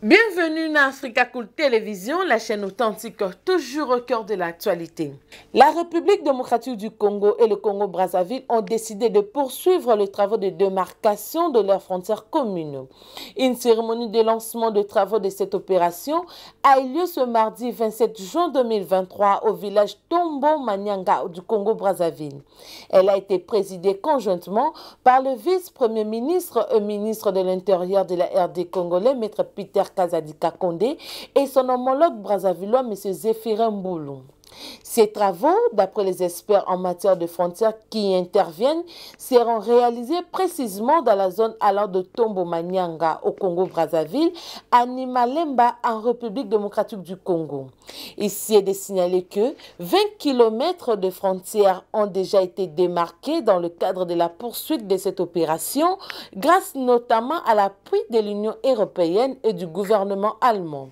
Bienvenue dans Africa Cool Télévision, la chaîne authentique, toujours au cœur de l'actualité. La République démocratique du Congo et le Congo-Brazzaville ont décidé de poursuivre les travaux de démarcation de leurs frontières communes. Une cérémonie de lancement de travaux de cette opération a eu lieu ce mardi 27 juin 2023 au village Tombo Manyanga du Congo-Brazzaville. Elle a été présidée conjointement par le vice-premier ministre et ministre de l'Intérieur de la RD congolais, Maître Peter Kazadika Kondé, et son homologue brazzavillois, M. Zéphirin Mboulou. Ces travaux, d'après les experts en matière de frontières qui interviennent, seront réalisés précisément dans la zone allant de Tombo Manyanga au Congo-Brazzaville à Nimalemba en République démocratique du Congo. Ici est de signaler que 20 km de frontières ont déjà été démarqués dans le cadre de la poursuite de cette opération, grâce notamment à l'appui de l'Union européenne et du gouvernement allemand.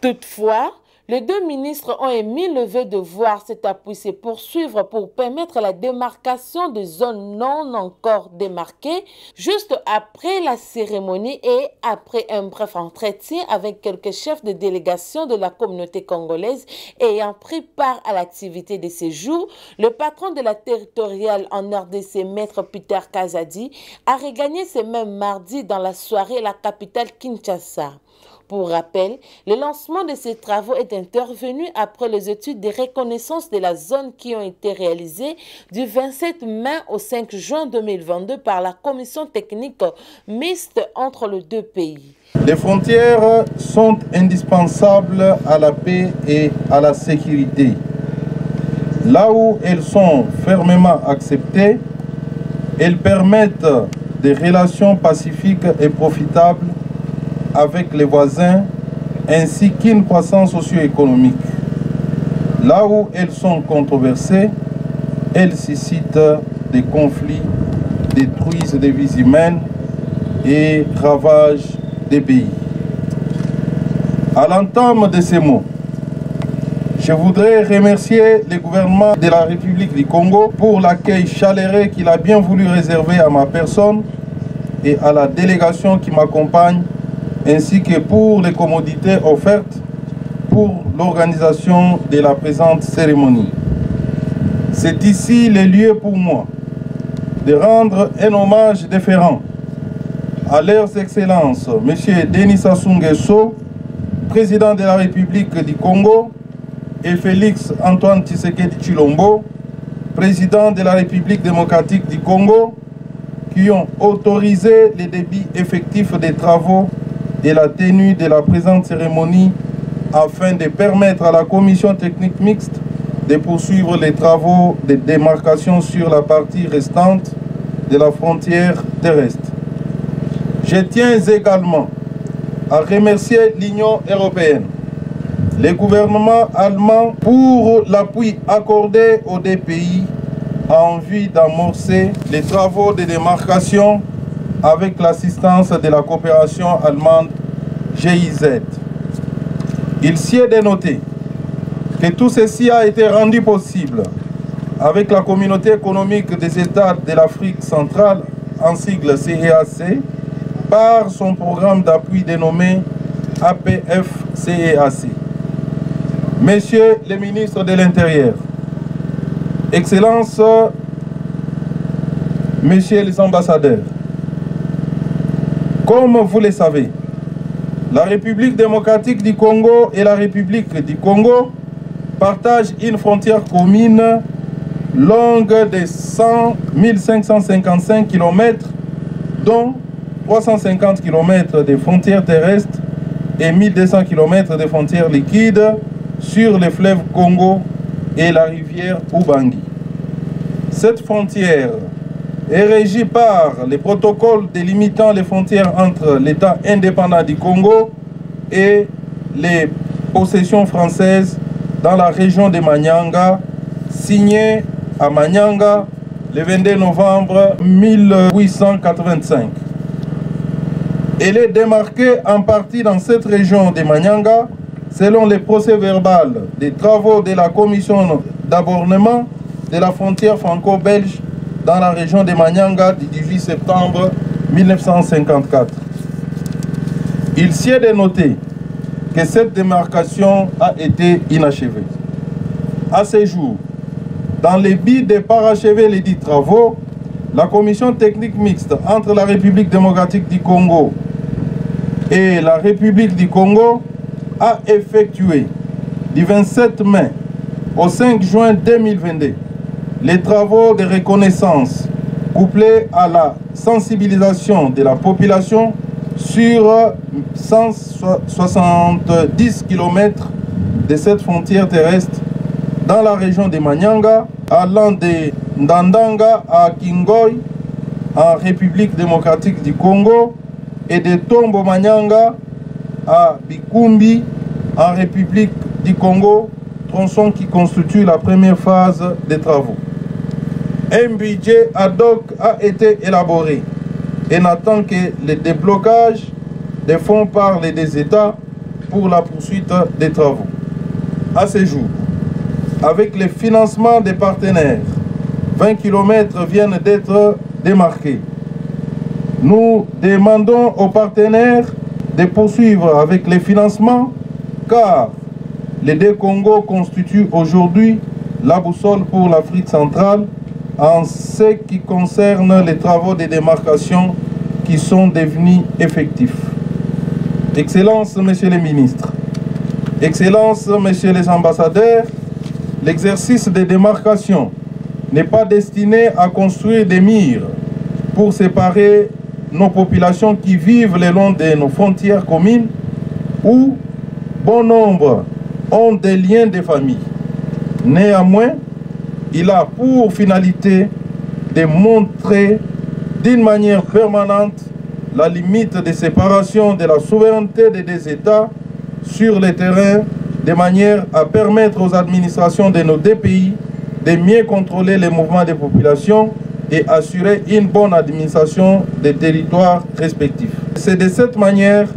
Toutefois, les deux ministres ont émis le vœu de voir cet appui se poursuivre pour permettre la démarcation des zones non encore démarquées juste après la cérémonie et après un bref entretien avec quelques chefs de délégation de la communauté congolaise ayant pris part à l'activité de ces jours. Le patron de la territoriale en RDC, Maître Peter Kazadi, a regagné ce même mardi dans la soirée la capitale Kinshasa. Pour rappel, le lancement de ces travaux est intervenu après les études de reconnaissance de la zone qui ont été réalisées du 27 mai au 5 juin 2022 par la commission technique mixte entre les deux pays. Les frontières sont indispensables à la paix et à la sécurité. Là où elles sont fermement acceptées, elles permettent des relations pacifiques et profitables avec les voisins, ainsi qu'une croissance socio-économique. Là où elles sont controversées, elles suscitent des conflits, détruisent des vies humaines et ravagent des pays. À l'entame de ces mots, je voudrais remercier le gouvernement de la République du Congo pour l'accueil chaleureux qu'il a bien voulu réserver à ma personne et à la délégation qui m'accompagne, ainsi que pour les commodités offertes pour l'organisation de la présente cérémonie. C'est ici le lieu pour moi de rendre un hommage déférent à leurs excellences, M. Denis Sassou Nguesso, président de la République du Congo, et Félix Antoine Tshisekedi Tshilombo, président de la République démocratique du Congo, qui ont autorisé le débit effectif des travaux et la tenue de la présente cérémonie afin de permettre à la commission technique mixte de poursuivre les travaux de démarcation sur la partie restante de la frontière terrestre. Je tiens également à remercier l'Union européenne, le gouvernement allemand pour l'appui accordé aux deux pays en vue d'amorcer les travaux de démarcation avec l'assistance de la coopération allemande GIZ. Il s'y est de noter que tout ceci a été rendu possible avec la communauté économique des États de l'Afrique centrale, en sigle CEAC, par son programme d'appui dénommé APF-CEAC. Messieurs les ministres de l'Intérieur, Excellences, Messieurs les ambassadeurs, comme vous le savez, la République démocratique du Congo et la République du Congo partagent une frontière commune longue de 1555 km, dont 350 km de frontières terrestres et 1200 km de frontières liquides sur les fleuves Congo et la rivière Ubangi. Cette frontière est régie par les protocoles délimitant les frontières entre l'État indépendant du Congo et les possessions françaises dans la région de Manyanga, signé à Manyanga le 22 novembre 1885. Elle est démarquée en partie dans cette région de Manyanga selon les procès-verbal des travaux de la commission d'abornement de la frontière franco-belge dans la région de Manyanga du 18 septembre 1954. Il s'y est de noter que cette démarcation a été inachevée. À ce jour, dans le but de parachever les dits travaux, la commission technique mixte entre la République démocratique du Congo et la République du Congo a effectué du 27 mai au 5 juin 2022 les travaux de reconnaissance couplés à la sensibilisation de la population sur 170 km de cette frontière terrestre dans la région de Manyanga, allant de Ndandanga à Kingoy en République démocratique du Congo et de Tombo Manyanga à Bikumbi en République du Congo, tronçon qui constitue la première phase des travaux. Un budget ad hoc a été élaboré et n'attend que le déblocage des fonds par les deux États pour la poursuite des travaux. À ce jour, avec le financement des partenaires, 20 km viennent d'être démarqués. Nous demandons aux partenaires de poursuivre avec les financements car les deux Congos constituent aujourd'hui la boussole pour l'Afrique centrale en ce qui concerne les travaux de démarcation qui sont devenus effectifs. Excellences, Messieurs les ministres, Excellences, Messieurs les ambassadeurs, l'exercice de démarcation n'est pas destiné à construire des murs pour séparer nos populations qui vivent le long de nos frontières communes où bon nombre ont des liens de famille. Néanmoins, il a pour finalité de montrer d'une manière permanente la limite de séparation de la souveraineté des deux États sur le terrain de manière à permettre aux administrations de nos deux pays de mieux contrôler les mouvements des populations et assurer une bonne administration des territoires respectifs. C'est de cette manière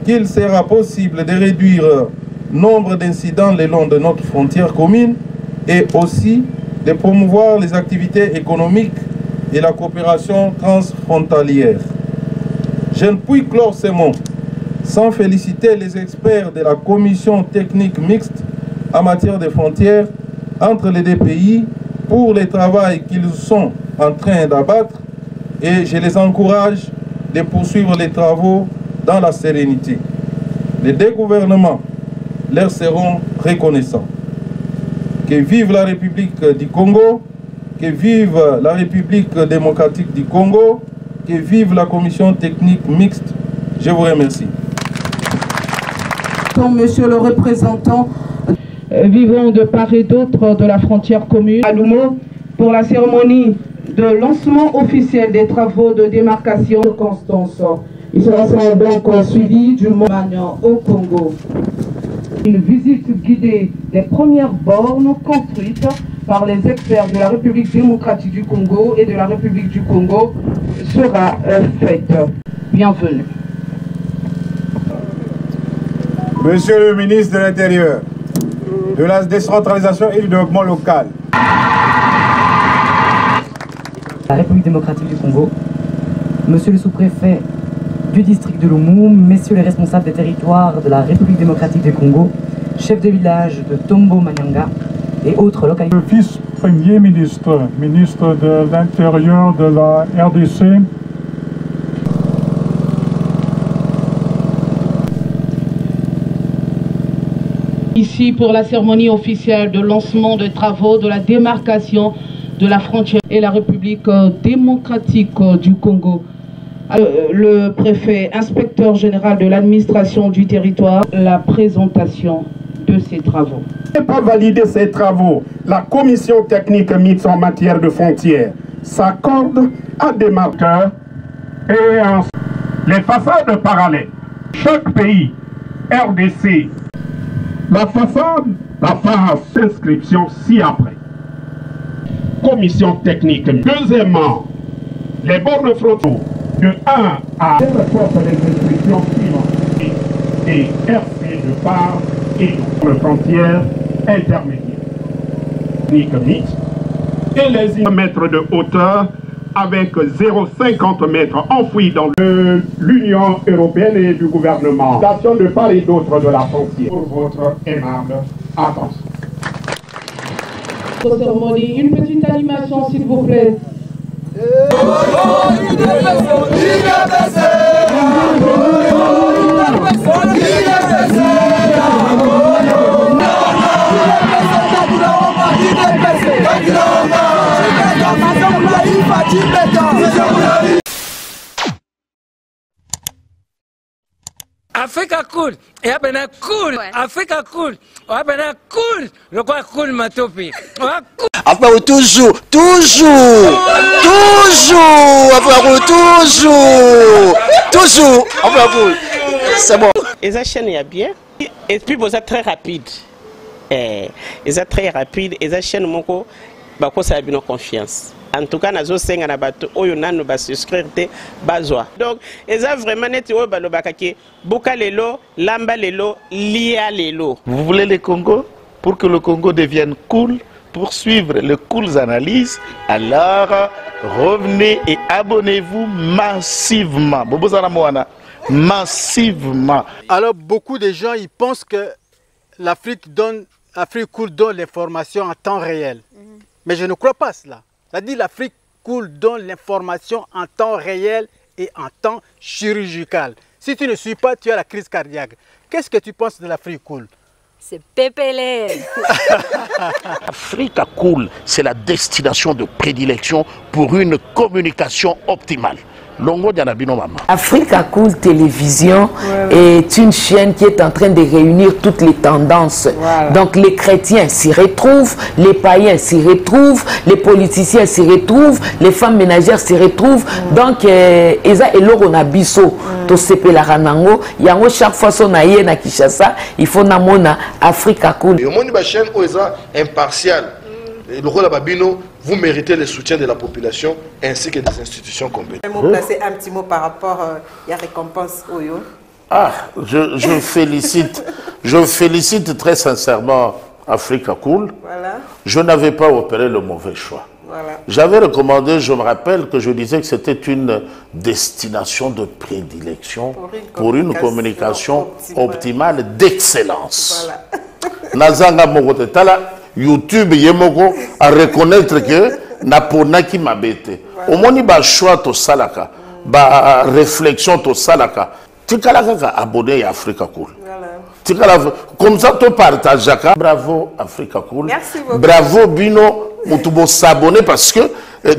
qu'il sera possible de réduire le nombre d'incidents le long de notre frontière commune et aussi de promouvoir les activités économiques et la coopération transfrontalière. Je ne puis clore ces mots sans féliciter les experts de la commission technique mixte en matière de frontières entre les deux pays pour le travail qu'ils sont en train d'abattre et je les encourage de poursuivre les travaux dans la sérénité. Les deux gouvernements leur seront reconnaissants. Que vive la République du Congo, que vive la République démocratique du Congo, que vive la commission technique mixte. Je vous remercie. Monsieur le représentant, vivant de part et d'autre de la frontière commune à Lumo pour la cérémonie de lancement officiel des travaux de démarcation de Constance. Il sera donc suivi du moment au Congo. Une visite guidée des premières bornes construites par les experts de la République démocratique du Congo et de la République du Congo sera faite. Bienvenue. Monsieur le ministre de l'Intérieur, de la décentralisation et du développement local. La République démocratique du Congo, monsieur le sous-préfet du district de Lumu, messieurs les responsables des territoires de la République démocratique du Congo, chef de village de Tombo Manyanga et autres localités. Le vice-premier ministre, ministre de l'Intérieur de la RDC. Ici pour la cérémonie officielle de lancement des travaux de la démarcation de la frontière et la République démocratique du Congo. Le préfet inspecteur général de l'administration du territoire, la présentation de ces travaux. Pour valider ces travaux, la commission technique mixte en matière de frontières s'accorde à des marqueurs et les façades parallèles. Chaque pays, RDC, la façade, la phase d'inscription ci-après. Commission technique. Deuxièmement, les bornes frontaux de 1 à les inscriptions suivantes et RC de part et de frontières intermédiaires. Technique mixte et les mètres de hauteur avec 0,50 mètres enfouis dans l'Union européenne et du gouvernement. Station de part et d'autre de la frontière. Pour votre aimable attention. Cérémonie, une petite animation s'il vous plaît. Africa cool, et abena cool, Africa cool, abena cool, le quoi cool matopi. Après toujours, après cool. C'est bon. Et ça chaîne est bien, et puis vous êtes très rapide. Et ça très rapide, et ça chaîne mon co, bah quoi ça a bien confiance. En tout cas, nazo senga na bato oyo nanu ba souscrire te bazwa. Donc, eza vraiment neti oyo ba lobakaki buka lelo, lamba lelo, lia lelo. Vous voulez le Congo? Pour que le Congo devienne cool, pour suivre les cool analyses, alors revenez et abonnez-vous massivement. Bobozana Moana, massivement. Alors, beaucoup de gens ils pensent que l'Afrique cool donne l'information en temps réel. Mais je ne crois pas cela. C'est-à-dire l'Afrique cool donne l'information en temps réel et en temps chirurgical. Si tu ne suis pas, tu as la crise cardiaque. Qu'est-ce que tu penses de l'Afrique cool? C'est pépélé. Africa Cool, c'est la destination de prédilection pour une communication optimale. Africa Cool Télévision est une chaîne qui est en train de réunir toutes les tendances. Donc les chrétiens s'y retrouvent, les païens s'y retrouvent, les politiciens s'y retrouvent, les femmes ménagères s'y retrouvent. Donc eza eloko na biso to sepela ranango yango chaque fois son aye na Kinshasa il faut namona Africa Cool. Yo moni ba chaîne oza impartial. Le rôle de Babino, vous méritez le soutien de la population ainsi que des institutions compétentes. Placer un petit mot par rapport à la récompense Oyo. Ah, je félicite très sincèrement Africa Cool. Voilà. Je n'avais pas opéré le mauvais choix. Voilà. J'avais recommandé, je me rappelle que je disais que c'était une destination de prédilection pour une communication optimale d'excellence. Voilà. Nazanga Mogotala. YouTube yemoko à reconnaître que napona qui m'a bêté. Au moni ba choix to salaka, ba réflexion to salaka. Tikala kaka abonné à Africa Cool. Tikala comme ça to partage. Bravo Africa Cool. Merci beaucoup. Bravo Bino, mutubo s'abonner parce que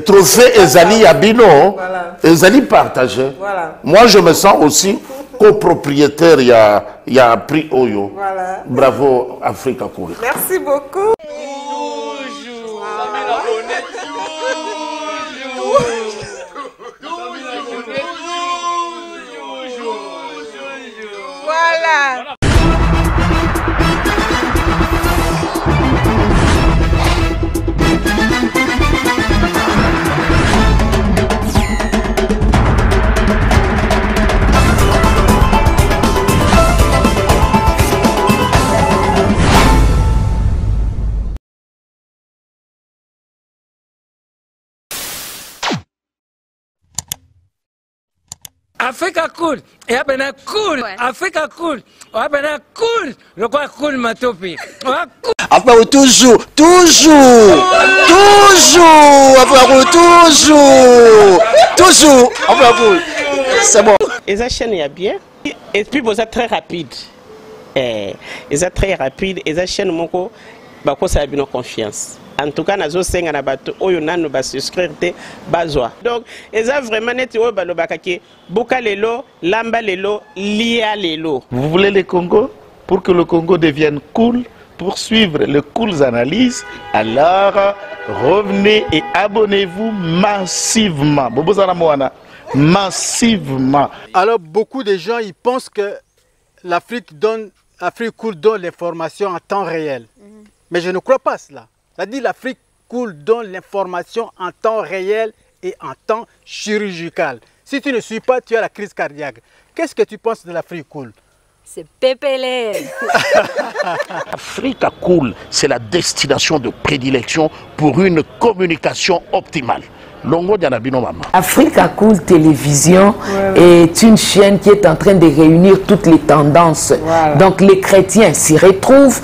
trophée Ezali à Bino, Ezali partagé. Moi je me sens aussi copropriétaire, il y a prix Oyo. Voilà. Bravo Africa Cool. Merci beaucoup. Voilà. Africa cool, et abena cool, Africa cool, abena cool, le quoi cool matopi. Après toujours, après toujours, après c'est bon. Et ça chaîne est bien, et puis vous êtes très rapide. Et ça très rapide, et ça chaîne mon co, bah quoi ça a bien confiance. En tout cas, nazo senga na bato oyo nanu ba souscrire te bazwa. Donc, eza vraiment neti oyo ba lobakaki buka lelo, lamba lelo, lia lelo. Vous voulez le Congo? Pour que le Congo devienne cool, pour suivre les cool analyses, alors revenez et abonnez-vous massivement. Bobozana Moana, massivement. Alors, beaucoup de gens ils pensent que l'Afrique cool donne l'information en temps réel. Mais je ne crois pas cela. C'est-à-dire l'Afrique cool donne l'information en temps réel et en temps chirurgical. Si tu ne suis pas, tu as la crise cardiaque. Qu'est-ce que tu penses de l'Afrique cool? C'est pépélé. Africa Cool, c'est la destination de prédilection pour une communication optimale. Longo Dianabino Maman. Africa Cool Télévision est une chaîne qui est en train de réunir toutes les tendances. Donc les chrétiens s'y retrouvent.